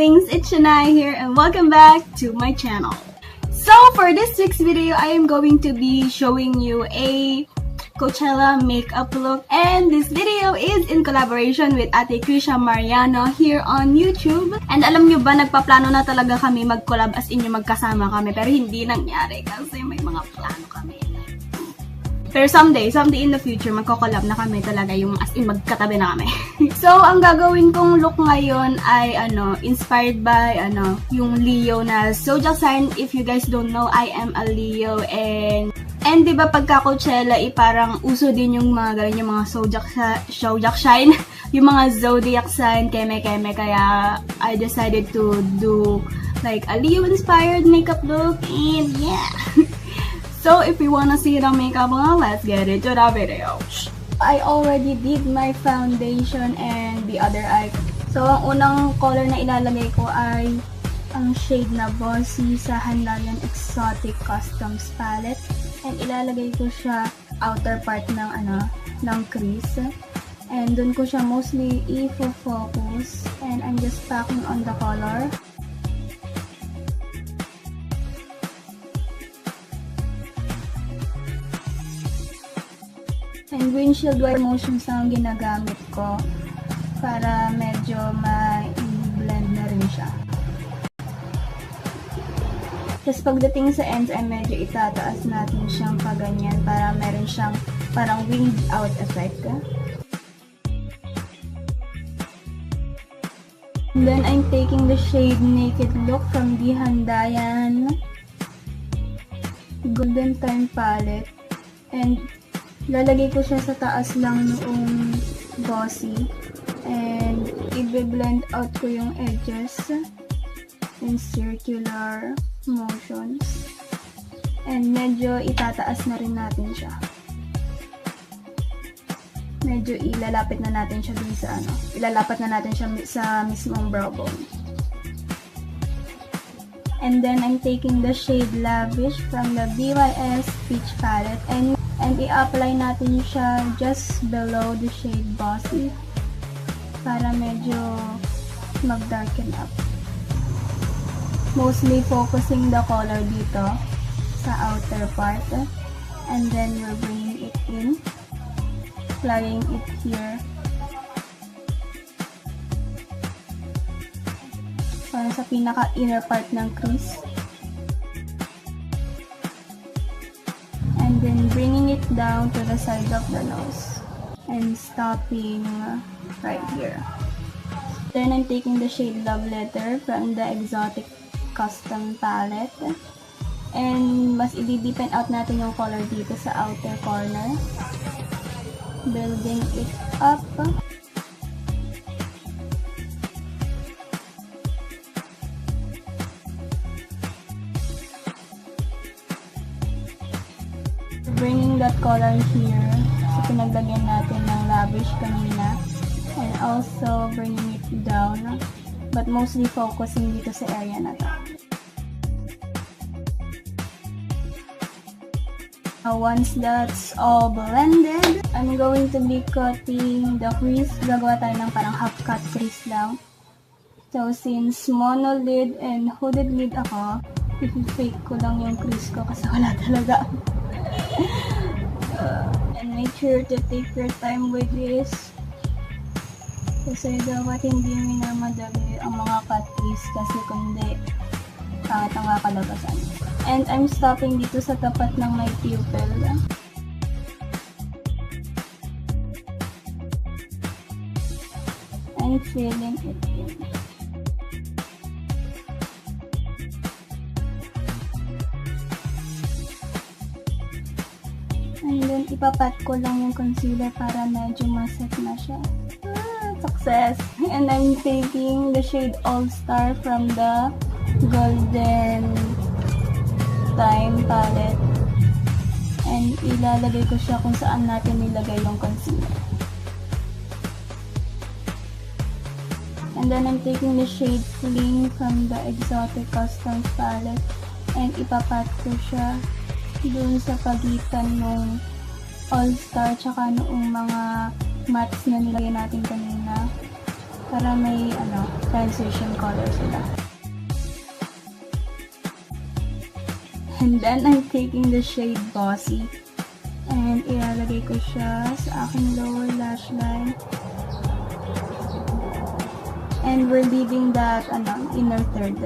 greetings, it's Ciania here and welcome back to my channel. So for this week's video, I am going to be showing you a Coachella makeup look, and this video is in collaboration with Ate Crisha Mariano here on YouTube. And alam nyo ba, nagpaplano na talaga kami mag-collab as in yung magkasama kami, pero hindi nangyari kasi may mga plano kami. Pero someday in the future, magko-collab na kami talaga, yung as in magkatabi na kami. So, ang gagawin kong look ngayon ay inspired by yung Leo na Zodiac sign. If you guys don't know, I am a Leo, and di ba pagka Coachella, parang uso din yung mga ganyan, yung mga Zodiac sign, yung mga Zodiac sign, keme, kaya I decided to do like a Leo inspired makeup look, and yeah. So, if you wanna see the makeup, let's get into the video. I already did my foundation and the other eye. So, ang unang color na ilalagay ko ay ang shade na Bossy sa HANDAIYAN Exotic Customs Palette. And ilalagay ko siya outer part ng crease. And dun ko siya mostly i-focus. And I'm just packing on the color. And windshield wiper motions ang ginagamit ko para medyo ma-blend na rin siya. Tapos pagdating sa ends ay medyo itataas natin siyang paganyan para meron siyang parang winged out effect. And then I'm taking the shade Naked Look from the HANDAIYAN Golden Time Palette, and lalagay ko siya sa taas lang noong Bossy, and i-blend out ko yung edges in circular motions, and medyo itataas na rin natin siya. Medyo ilalapit na natin siya dun sa ilalapat na natin siya sa mismong brow bone. And then I'm taking the shade Lavish from the BYS Peach Palette, and i-apply natin siya just below the shade Bossy para medyo mag-darken up. Mostly focusing the color dito sa outer part, and then we're bringing it in, applying it here para sa pinaka-inner part ng crease. And then bringing it down to the side of the nose and stopping right here. Then I'm taking the shade Love Letter from the Exotic Custom Palette, and mas i-deepen out natin yung color dito sa outer corner, building it up. Bringing that color here, so pinaglagyan natin ng Lavish kanina, and also bringing it down, but mostly focusing dito sa area na to. Now, once that's all blended, I'm going to be cutting the crease. Gagawa tayo ng parang half cut crease lang. So, since mono lid and hooded lid ako, i-fake ko lang yung crease ko kasi wala talaga. And make sure to take your time with this kasi dapat hindi minamadali ang mga cut crease kasi kundi pangit ang kakalabasan. And I'm stopping dito sa tapat ng my pupil and filling it in. And then, ipapat ko lang yung concealer para medyo maset na siya. Success! And I'm taking the shade All Star from the Golden Time Palette. And ilalagay ko siya kung saan natin nilagay yung concealer. And then, I'm taking the shade Fling from the Exotic Customs Palette. And ipapat ko siya dun sa pagitan ng All Star tsaka noong mga mattes na nilagay natin kanina. Para may transition color sila. And then I'm taking the shade Bossy and ilalagay ko siya sa aking lower lash line. And we're leaving that inner third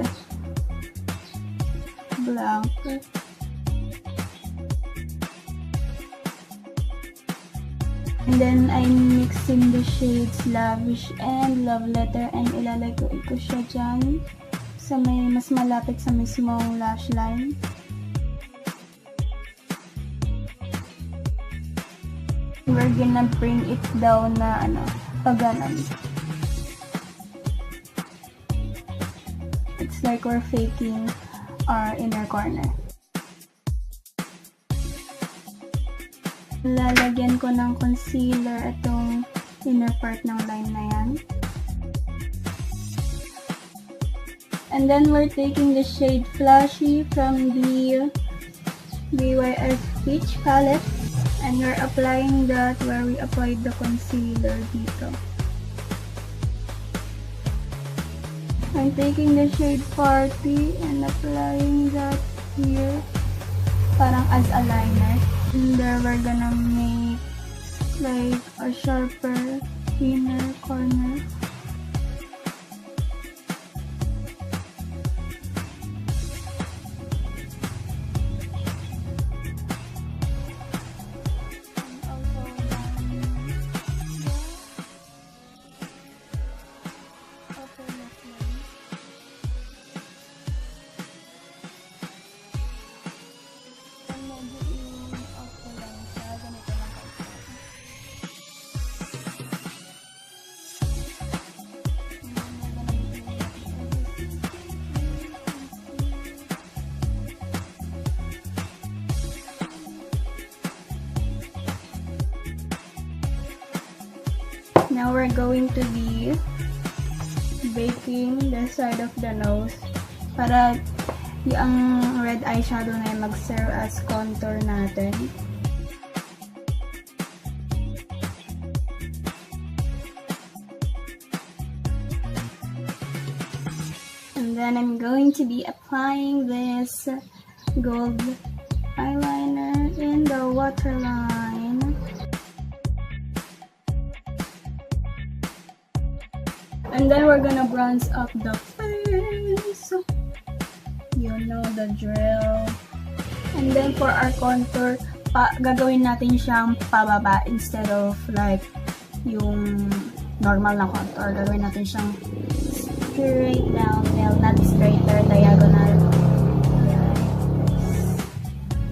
blank. And then I'm mixing the shades Lavish and Love Letter and ilalagay ko siya dyan sa may mas malapit sa mismong lash line. We're gonna bring it down na pag ganon. It's like we're faking our inner corner. Lalagyan ko ng concealer itong inner part ng line na yan. And then we're taking the shade Flashy from the BYS Peach Palette. And we're applying that where we applied the concealer dito. I'm taking the shade Party and applying that here. Parang as a liner. And there we're gonna make like a sharper inner corner. Now we're going to be baking the side of the nose para yung red eyeshadow na yung mag-serve as contour natin. And then I'm going to be applying this gold eyeliner in the waterline. And then we're gonna bronze up the face. You know the drill. And then for our contour, gagawin natin siyang pababa instead of like yung normal na contour. Gagawin natin siyang straight down, well, not straight, pero diagonal.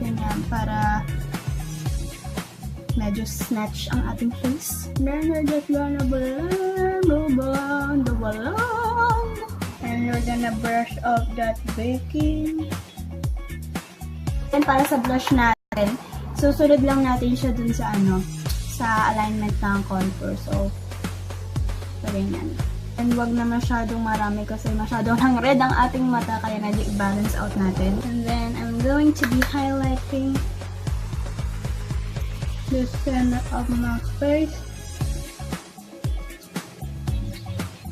Ganyan, para medyo snatch ang ating face. Then we're just gonna move on the balloon. And we're gonna brush off that baking. And para sa blush natin, susunod lang natin siya dun sa sa alignment ng contour. So, ganyan. And wag na masyadong marami kasi masyadong lang red ang ating mata, kaya medyo i-balance out natin. And then, I'm going to be highlighting the center of my face.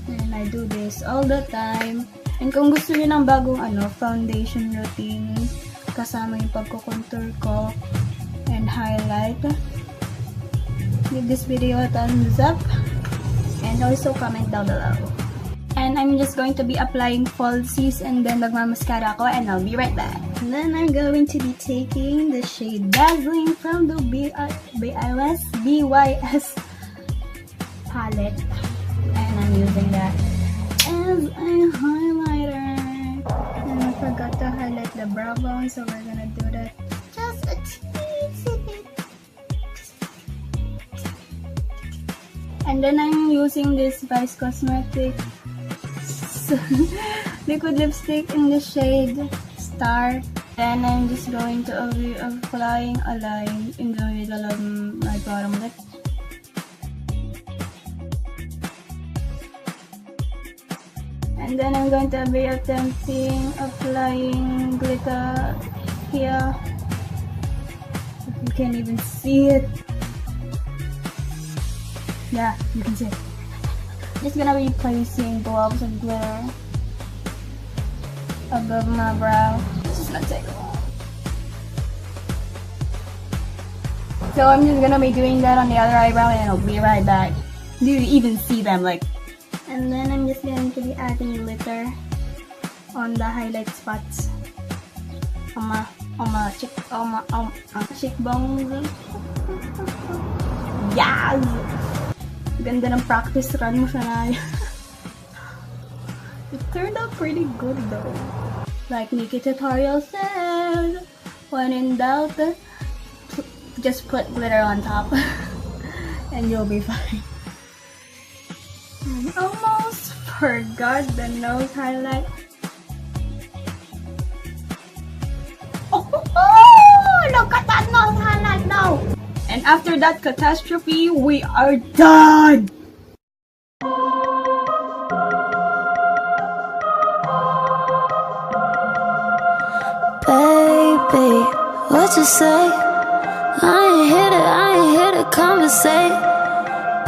And I do this all the time. And kung gusto niyo ng bagong foundation routine kasama yung pagko-contour ko and highlight, give this video a thumbs up and also comment down below. And I'm just going to be applying falsies and then magmamaskara ko, and I'll be right back. And then I'm going to be taking the shade Dazzling from the BYS palette, and I'm using that as a highlighter. And I forgot to highlight the brow bone, so we're gonna do that just a teensy bit. And then I'm using this BYS Cosmetics liquid lipstick in the shade Star. Then I'm just going to be applying a line in the middle of my bottom lip. And then I'm going to be attempting applying glitter here. You can't even see it. Yeah, you can see it. Just gonna be placing blobs of glitter above my brow. This is gonna take a while. So I'm just gonna be doing that on the other eyebrow and I'll be right back. Do you even see them? Like, and then I'm just going to be adding glitter on the highlight spots on my cheekbones. Yes! Ganda ng practice run mo, Shania. It turned out pretty good though. Like Nikki tutorial said, when in doubt, just put glitter on top and you'll be fine. I almost forgot the nose highlight. Oh, look at that nose highlight now! And after that catastrophe, we are done! Baby, what you say? I ain't here to conversate.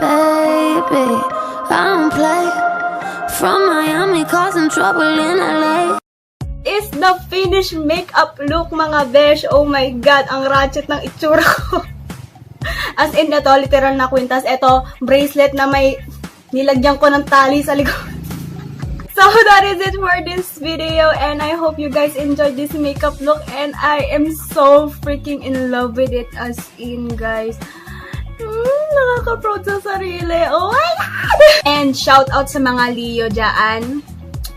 Baby, I don't play. From Miami, causing trouble in LA. Is the finished makeup look, mga besh. Oh my god, ang ratchet ng itsura ko. As in, ito, literal na kwintas. Ito, bracelet na may nilagyan ko ng tali sa likod. So, that is it for this video. And I hope you guys enjoyed this makeup look. And I am so freaking in love with it. As in, guys. Nakaka-proud sa sarili. Oh my god! And shout out sa mga Leo dyan.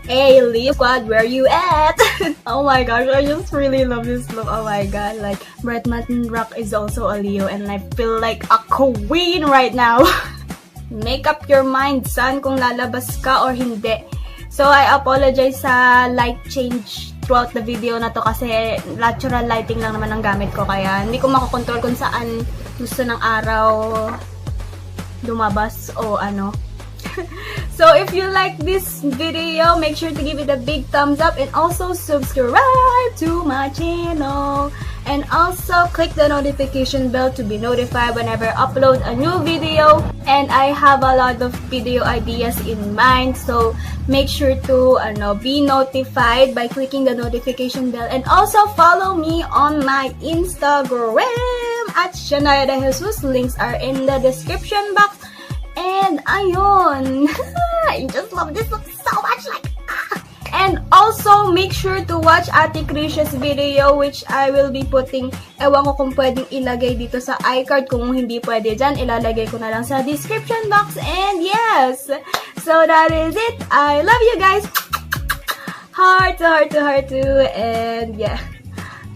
Hey, Leo Squad, where you at? Oh my gosh, I just really love this look. Oh my god, like, Brett Mutton Rock is also a Leo and I feel like a queen right now. Make up your mind, son, kung lalabas ka or hindi. So, I apologize sa light change throughout the video na to kasi natural lighting lang naman ang gamit ko. Kaya hindi ko makokontrol kung saan gusto ng araw lumabas o ano. So, if you like this video, make sure to give it a big thumbs up and also subscribe to my channel. And also, click the notification bell to be notified whenever I upload a new video. And I have a lot of video ideas in mind, so make sure to be notified by clicking the notification bell. And also, follow me on my Instagram at cianiadj. Links are in the description box. And ayun, I just love this look so much, like, And also, make sure to watch Ate Crisha's video, which I will be putting, ewan ko kung pwedeng ilagay dito sa iCard. Kung hindi pwede dyan, ilalagay ko na lang sa description box. And yes, so that is it. I love you guys. Heart to heart to heart to. And yeah,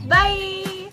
bye.